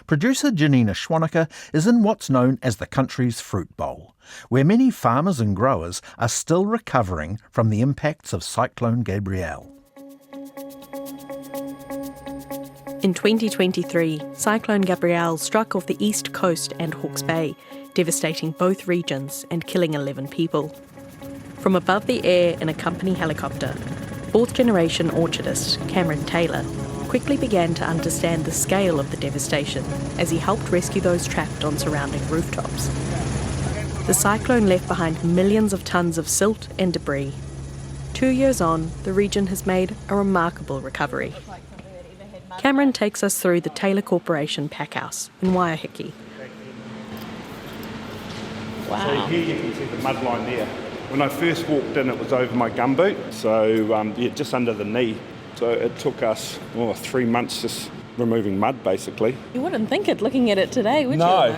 Producer Janina Schwaneker is in what's known as the country's fruit bowl, where many farmers and growers are still recovering from the impacts of Cyclone Gabrielle. In 2023, Cyclone Gabrielle struck off the east coast and Hawke's Bay, devastating both regions and killing 11 people. From above the air in a company helicopter, fourth-generation orchardist Cameron Taylor quickly began to understand the scale of the devastation as he helped rescue those trapped on surrounding rooftops. The cyclone left behind millions of tons of silt and debris. 2 years on, the region has made a remarkable recovery. Cameron takes us through the Taylor Corporation packhouse in Waiheke. Wow. So here you can see the mud line there. When I first walked in, it was over my gumboot, so just under the knee. So it took us 3 months just removing mud, basically. You wouldn't think it looking at it today, would you? No,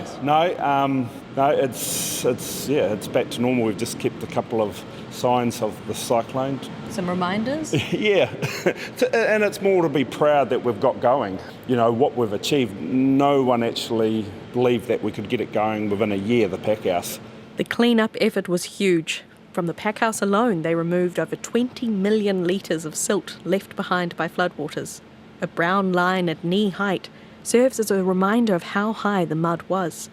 it's back to normal. We've just kept a couple of signs of the cyclone. Some reminders? Yeah, and it's more to be proud that we've got going. You know, what we've achieved, no one actually believed that we could get it going within a year, the packhouse. The clean-up effort was huge. From the packhouse alone, they removed over 20 million litres of silt left behind by floodwaters. A brown line at knee height serves as a reminder of how high the mud was.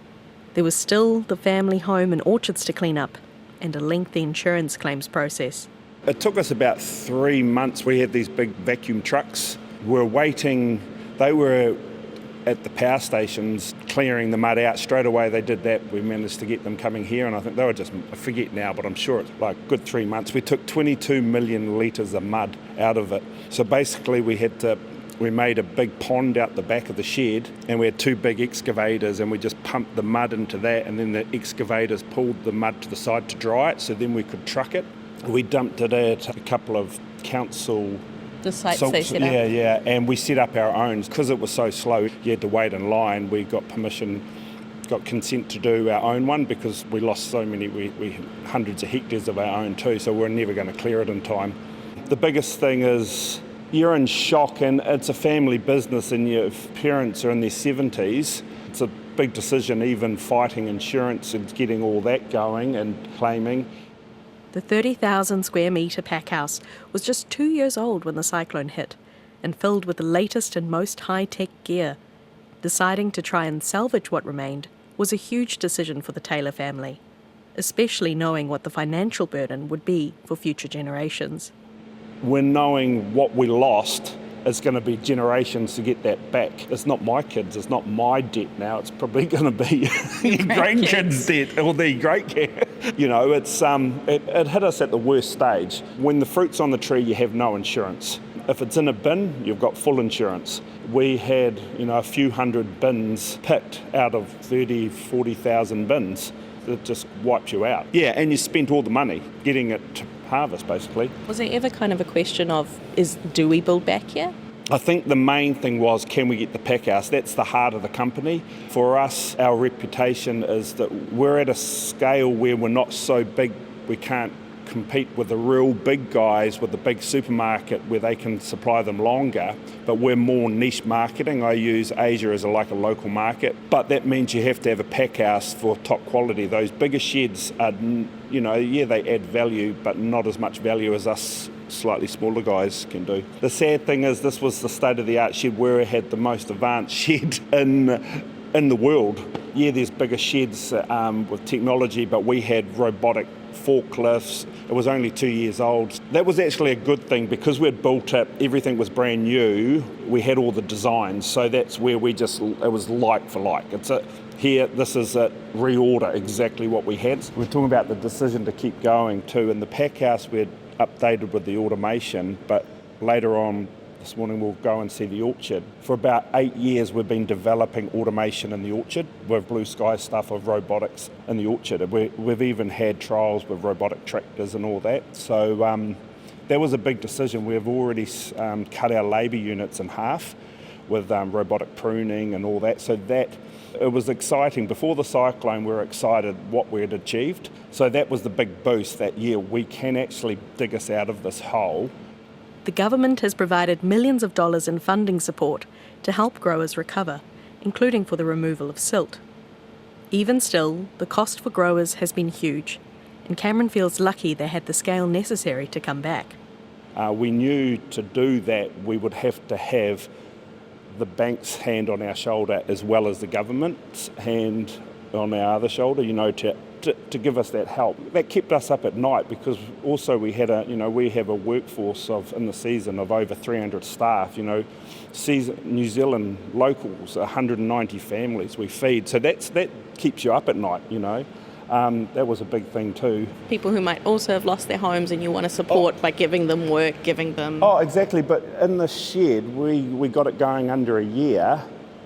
There was still the family home and orchards to clean up, and a lengthy insurance claims process. It took us about 3 months. We had these big vacuum trucks. We were waiting. They were at the power stations clearing the mud out. Straight away they did that. We managed to get them coming here, and I think they were just, I forget now, but I'm sure it's like a good 3 months. We took 22 million litres of mud out of it. So basically we made a big pond out the back of the shed, and we had 2 big excavators, and we just pumped the mud into that, and then the excavators pulled the mud to the side to dry it, so then we could truck it. We dumped it at a couple of council the sites they set up. Yeah, and we set up our own. Because it was so slow, you had to wait in line. We got consent to do our own one because we lost so many, we hundreds of hectares of our own too, so we're never going to clear it in time. The biggest thing is you're in shock, and it's a family business, and your parents are in their 70s. It's a big decision, even fighting insurance and getting all that going and claiming. The 30,000 square metre packhouse was just 2 years old when the cyclone hit, and filled with the latest and most high-tech gear. Deciding to try and salvage what remained was a huge decision for the Taylor family, especially knowing what the financial burden would be for future generations. We're knowing what we lost is going to be generations to get that back. It's not my kids, it's not my debt now, it's probably going to be your grandkids' debt or the great-kids. You know, it hit us at the worst stage. When the fruit's on the tree, you have no insurance. If it's in a bin, you've got full insurance. We had, a few hundred bins picked out of 30, 40,000 bins. It just wiped you out. Yeah, and you spent all the money getting it to harvest, basically. Was there ever kind of a question of, do we build back here? I think the main thing was, can we get the packhouse? That's the heart of the company. For us, our reputation is that we're at a scale where we're not so big, we can't compete with the real big guys with the big supermarket where they can supply them longer, but we're more niche marketing. I use Asia as a local market, but that means you have to have a packhouse for top quality. Those bigger sheds are, they add value, but not as much value as us slightly smaller guys can do. The sad thing is this was the state-of-the-art shed where we had the most advanced shed in the world. Yeah, there's bigger sheds with technology, but we had robotic forklifts. It was only 2 years old. That was actually a good thing because we'd built it, everything was brand new, we had all the designs, so that's where it was like for like. This is a reorder, exactly what we had. We're talking about the decision to keep going too. In the packhouse we'd updated with the automation, but later on this morning we'll go and see the orchard. For about 8 years we've been developing automation in the orchard with blue sky stuff of robotics in the orchard. We've even had trials with robotic tractors and all that. So that was a big decision. We've already cut our labour units in half with robotic pruning and all that. So that it was exciting. Before the cyclone we were excited what we had achieved. So that was the big boost that year. We can actually dig us out of this hole. The government has provided millions of dollars in funding support to help growers recover, including for the removal of silt. Even still, the cost for growers has been huge, and Cameron feels lucky they had the scale necessary to come back. We knew to do that we would have to have the bank's hand on our shoulder as well as the government's hand on our other shoulder, to give us that help. That kept us up at night because also we have a workforce in the season of over 300 staff, New Zealand locals, 190 families we feed. So that keeps you up at night, That was a big thing too. People who might also have lost their homes and you want to support by giving them work, giving them... Oh, exactly. But in the shed, we got it going under a year,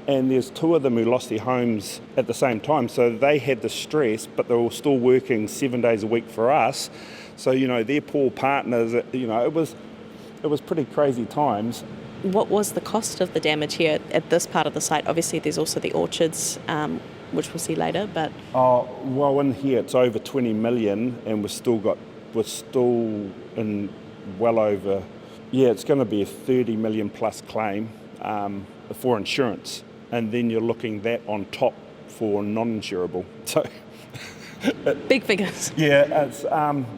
and there's two of them who lost their homes at the same time. So they had the stress, but they were still working 7 days a week for us. So, their poor partners, it was pretty crazy times. What was the cost of the damage here at this part of the site? Obviously, there's also the orchards, which we'll see later, but... Oh, well, in here it's over 20 million, and we're still in well over... Yeah, it's going to be a 30 million plus claim for insurance, and then you're looking that on top for non-insurable. So... Big figures. Yeah,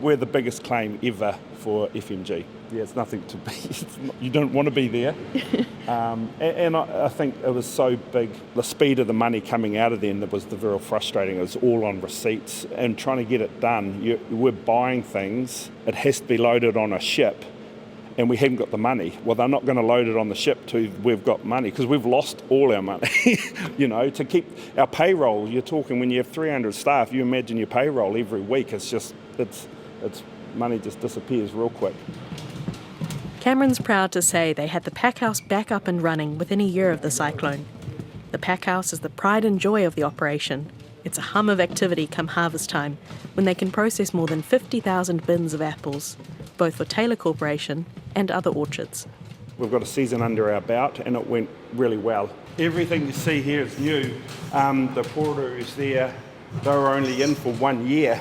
we're the biggest claim ever for FMG. Yeah, it's nothing to be. You don't want to be there. And I think it was so big, the speed of the money coming out of them that was the real frustrating. It was all on receipts and trying to get it done. We're buying things, it has to be loaded on a ship, and we haven't got the money. Well, they're not going to load it on the ship till we've got money because we've lost all our money. To keep our payroll, you're talking when you have 300 staff, you imagine your payroll every week. It's money just disappears real quick. Cameron's proud to say they had the packhouse back up and running within a year of the cyclone. The packhouse is the pride and joy of the operation. It's a hum of activity come harvest time, when they can process more than 50,000 bins of apples, both for Taylor Corporation and other orchards. We've got a season under our belt and it went really well. Everything you see here is new. The porters there, they were only in for 1 year.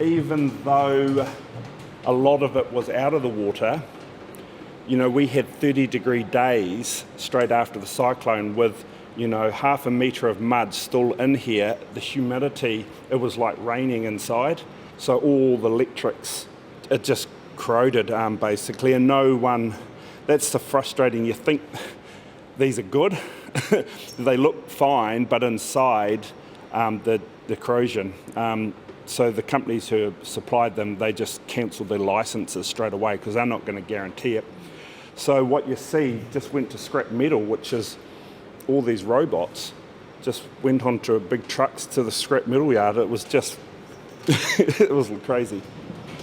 Even though a lot of it was out of the water, we had 30-degree days straight after the cyclone with, half a metre of mud still in here. The humidity, it was like raining inside. So all the electrics, it just corroded basically, and no one, that's the frustrating. You think these are good, they look fine, but inside the corrosion. So the companies who supplied them, they just cancelled their licences straight away because they're not going to guarantee it. So what you see just went to scrap metal, which is all these robots just went onto big trucks to the scrap metal yard. It was just, it was crazy.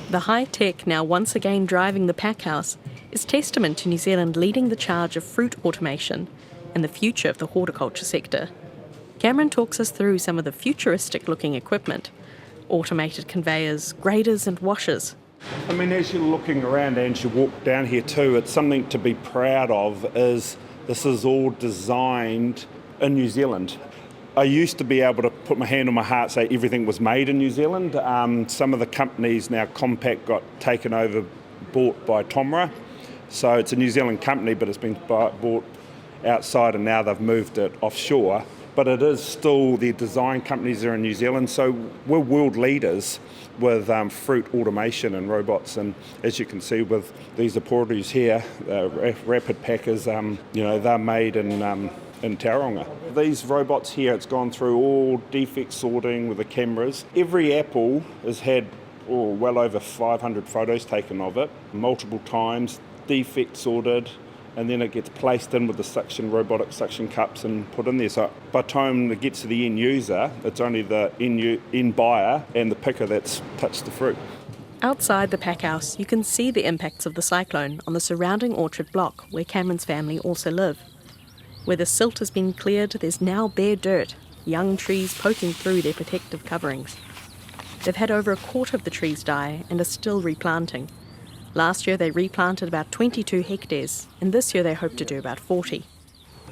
The high tech now once again driving the packhouse is testament to New Zealand leading the charge of fruit automation and the future of the horticulture sector. Cameron talks us through some of the futuristic-looking equipment: automated conveyors, graders and washers. As you're looking around and as you walk down here too, it's something to be proud of. Is this is all designed in New Zealand. I used to be able to put my hand on my heart, say everything was made in New Zealand. Some of the companies now, Compact got taken over, bought by Tomra. So it's a New Zealand company, but it's been bought outside and now they've moved it offshore. But it is still, the design companies are in New Zealand, so we're world leaders with fruit automation and robots. And as you can see with these porters here, rapid packers, they're made in Tauranga. These robots here, it's gone through all defect sorting with the cameras. Every apple has had well over 500 photos taken of it, multiple times, defect sorted, and then it gets placed in with the robotic suction cups and put in there. So by the time it gets to the end user, it's only the end buyer and the picker that's touched the fruit. Outside the packhouse, you can see the impacts of the cyclone on the surrounding orchard block where Cameron's family also live. Where the silt has been cleared, there's now bare dirt, young trees poking through their protective coverings. They've had over a quarter of the trees die and are still replanting. Last year they replanted about 22 hectares, and this year they hope to do about 40.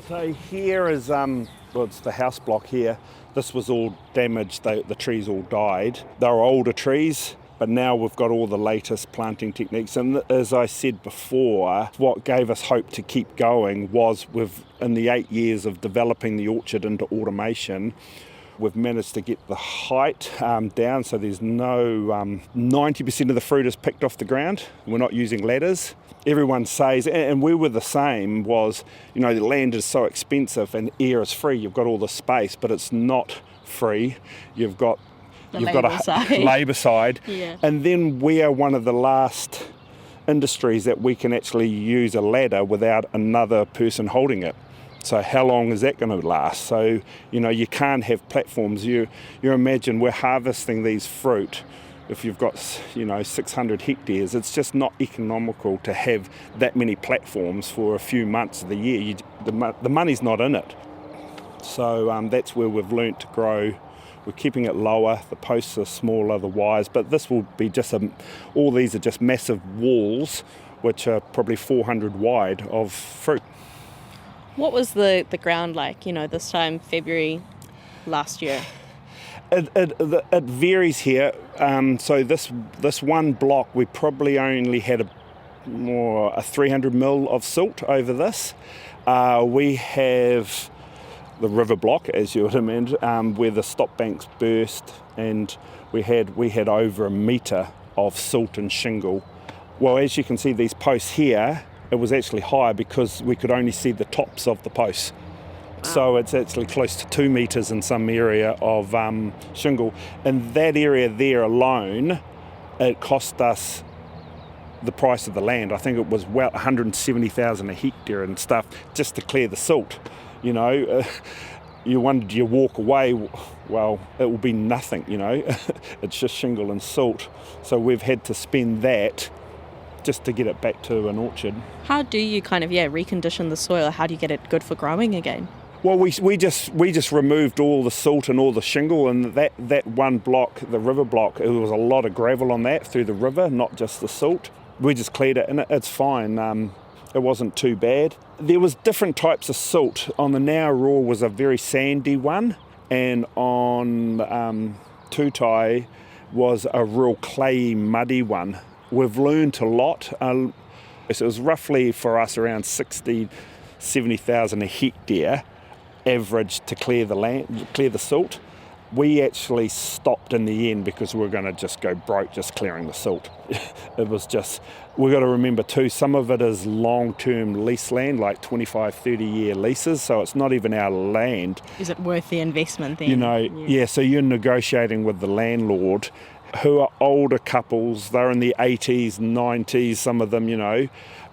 So here is, it's the house block here. This was all damaged, the trees all died. They were older trees. But now we've got all the latest planting techniques. And as I said before, what gave us hope to keep going was in the 8 years of developing the orchard into automation, we've managed to get the height down so there's no 90% of the fruit is picked off the ground. We're not using ladders. Everyone says, and we were the same, was, the land is so expensive and air is free. You've got all the space, but it's not free. You've got a labour side. Yeah. And then we are one of the last industries that we can actually use a ladder without another person holding it. So how long is that going to last? So, you can't have platforms. You imagine we're harvesting these fruit. If you've got, 600 hectares, it's just not economical to have that many platforms for a few months of the year. The money's not in it. So that's where we've learnt to grow. We're keeping it lower. The posts are smaller, the wires, but this will be all these are just massive walls, which are probably 400 wide of fruit. What was the ground like, this time February last year? It varies here. So this one block, we probably only had a 300 mil of silt over this. We have the river block, as you would imagine, where the stop banks burst, and we had over a metre of silt and shingle. Well, as you can see, these posts here, it was actually higher because we could only see the tops of the posts. So it's actually close to 2 metres in some area of shingle. And that area there alone, it cost us the price of the land. I think it was 170,000 a hectare and stuff just to clear the silt. You wondered, you walk away, well, it will be nothing, It's just shingle and silt. So we've had to spend that just to get it back to an orchard. How do you recondition the soil? How do you get it good for growing again? Well, we just removed all the silt and all the shingle, and that one block, the river block, there was a lot of gravel on that through the river, not just the silt. We just cleared it, and it's fine. It wasn't too bad. There was different types of silt. On the Naurua was a very sandy one, and on Tutai was a real clayey, muddy one. We've learned a lot. It was roughly for us around 70,000 a hectare average to clear the silt. We actually stopped in the end because we were going to just go broke just clearing the silt. It was just, we've got to remember too, some of it is long-term lease land, like 25, 30-year leases, so it's not even our land. Is it worth the investment then? Yeah, so you're negotiating with the landlord, who are older couples. They're in the 80s, 90s, some of them,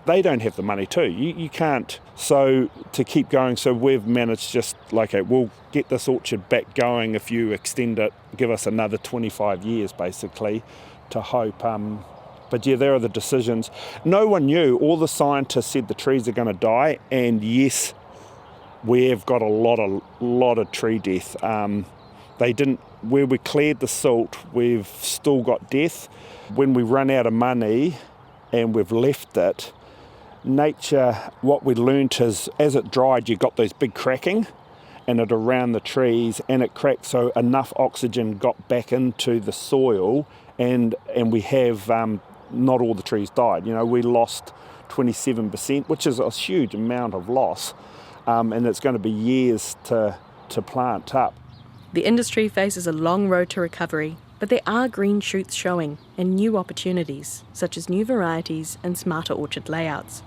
they don't have the money too. You can't. So to keep going, so we've managed just like, we'll get this orchard back going if you extend it, give us another 25 years basically to hope. But yeah, there are the decisions. No one knew. All the scientists said the trees are going to die, and yes, we've got a lot of tree death. They didn't, where we cleared the silt, we've still got death. When we run out of money and we've left it, nature, what we learnt is, as it dried, you got those big cracking and it around the trees, and it cracked, so enough oxygen got back into the soil, and we have, not all the trees died. We lost 27%, which is a huge amount of loss, and it's going to be years to plant up. The industry faces a long road to recovery, but there are green shoots showing and new opportunities, such as new varieties and smarter orchard layouts.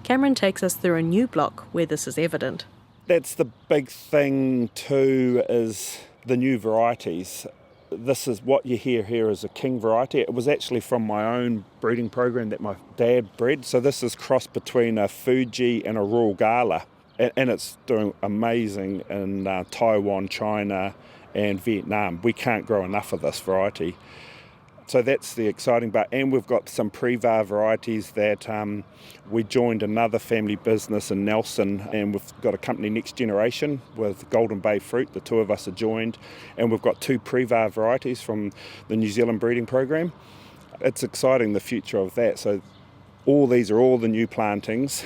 Cameron takes us through a new block where this is evident. That's the big thing too, is the new varieties. This is what you hear here is a king variety. It was actually from my own breeding program that my dad bred. So this is crossed between a Fuji and a Royal Gala. And it's doing amazing in Taiwan, China and Vietnam. We can't grow enough of this variety. So that's the exciting part. And we've got some pre-var varieties that we joined another family business in Nelson, and we've got a company, Next Generation, with Golden Bay Fruit. The two of us are joined. And we've got 2 pre-var varieties from the New Zealand breeding program. It's exciting, the future of that. So these are all the new plantings.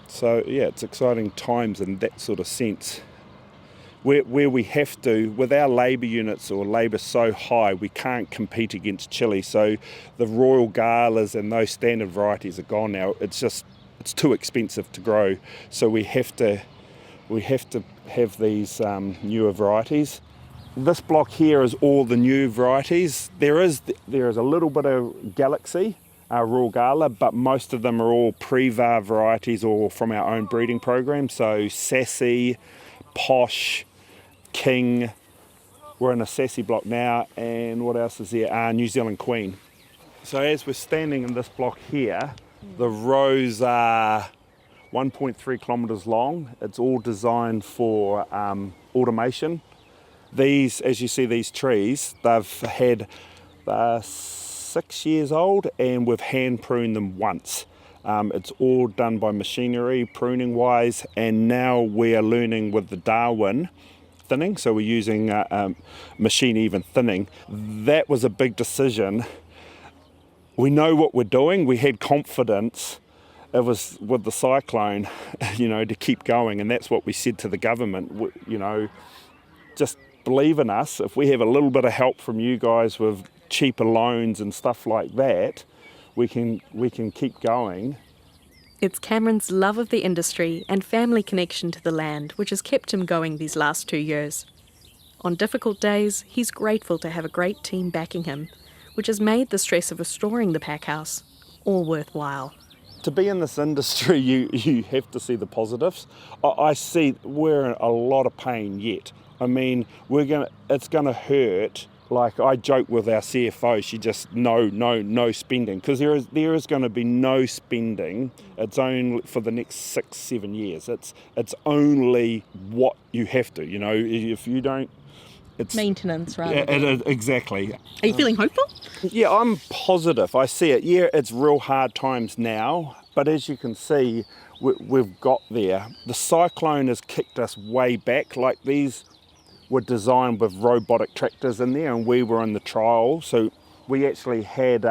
So yeah, it's exciting times in that sort of sense. where we have to, with our labour units or labour so high, we can't compete against Chile. So the Royal Galas and those standard varieties are gone now. It's too expensive to grow. So we have to have these newer varieties. This block here is all the new varieties. There is a little bit of Galaxy, Royal Gala, but most of them are all pre-var varieties or from our own breeding program. So Sassy, Posh, King, we're in a Sassy block now, and what else is there? New Zealand Queen. So as we're standing in this block here, the rows are 1.3 kilometres long. It's all designed for automation. These, as you see, these trees, they're 6 years old, and we've hand pruned them once. It's all done by machinery, pruning wise, and now we are learning with the Darwin thinning, so we're using machine even thinning. That was a big decision. We know what we're doing. We had confidence. It was with the cyclone, to keep going, and that's what we said to the government. Just believe in us. If we have a little bit of help from you guys with cheaper loans and stuff like that, we can keep going. It's Cameron's love of the industry and family connection to the land which has kept him going these last 2 years. On difficult days, he's grateful to have a great team backing him, which has made the stress of restoring the packhouse all worthwhile. To be in this industry, you have to see the positives. I see we're in a lot of pain yet. I mean, it's gonna hurt. Like I joke with our CFO, she just no spending, because there is going to be no spending. It's only for the next 6-7 years. It's only what you have to. If you don't, it's Maintenance, right? Exactly. Are you feeling hopeful? Yeah, I'm positive. I see it. Yeah, it's real hard times now, but as you can see, we've got there. The cyclone has kicked us way back. Like these were designed with robotic tractors in there, and we were in the trial, so we actually had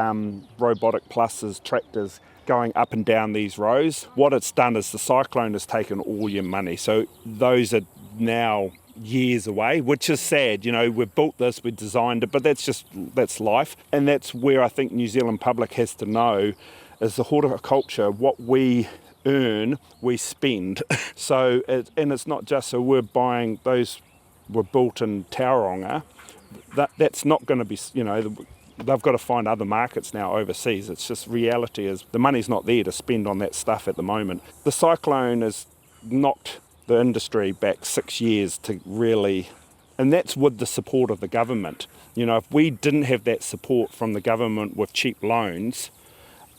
robotic pluses tractors going up and down these rows. What it's done is the cyclone has taken all your money, so those are now years away, which is sad. We've built this, we designed it, but that's life. And that's where I think New Zealand public has to know is the horticulture, what we earn, we spend. So it's not just, so we're buying those were built in Tauranga. That's not going to be, they've got to find other markets now overseas. It's just reality is the money's not there to spend on that stuff at the moment. The cyclone has knocked the industry back 6 years to really, and that's with the support of the government. If we didn't have that support from the government with cheap loans,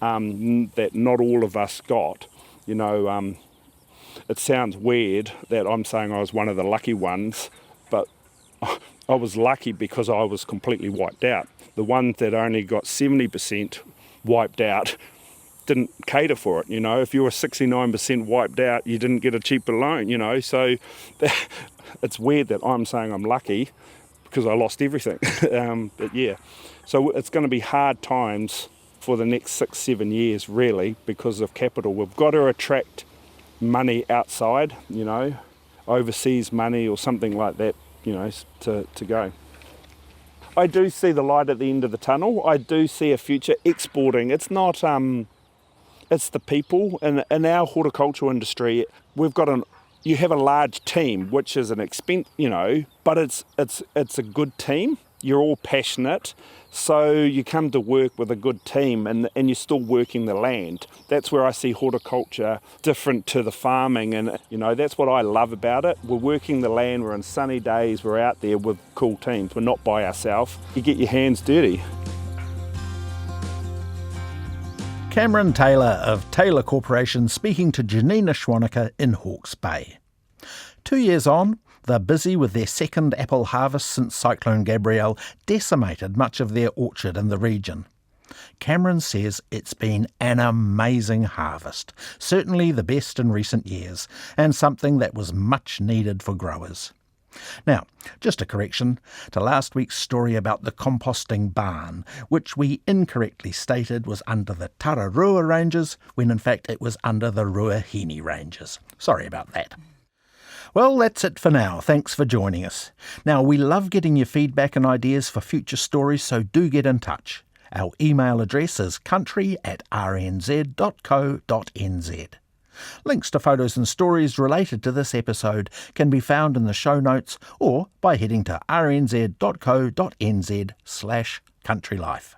that not all of us got, it sounds weird that I'm saying I was one of the lucky ones, but I was lucky because I was completely wiped out. The ones that only got 70% wiped out didn't cater for it. If you were 69% wiped out, you didn't get a cheaper loan. So it's weird that I'm saying I'm lucky because I lost everything. But yeah, so it's going to be hard times for the next 6-7 years, really, because of capital. We've got to attract money outside, overseas money or something like that, to go. I do see the light at the end of the tunnel. I do see a future exporting. It's not, it's the people. In our horticultural industry, you have a large team, which is an expense, but it's a good team. You're all passionate, so you come to work with a good team and you're still working the land. That's where I see horticulture different to the farming, and that's what I love about it. We're working the land, we're on sunny days, we're out there with cool teams, we're not by ourselves. You get your hands dirty. Cameron Taylor of Taylor Corporation speaking to Janina Schwanica in Hawke's Bay. 2 years on, they're busy with their second apple harvest since Cyclone Gabrielle decimated much of their orchard in the region. Cameron says it's been an amazing harvest, certainly the best in recent years, and something that was much needed for growers. Now, just a correction to last week's story about the composting barn, which we incorrectly stated was under the Tararua Ranges, when in fact it was under the Ruahine Ranges. Sorry about that. Well, that's it for now. Thanks for joining us. Now, we love getting your feedback and ideas for future stories, so do get in touch. Our email address is country@rnz.co.nz. Links to photos and stories related to this episode can be found in the show notes or by heading to rnz.co.nz/countrylife.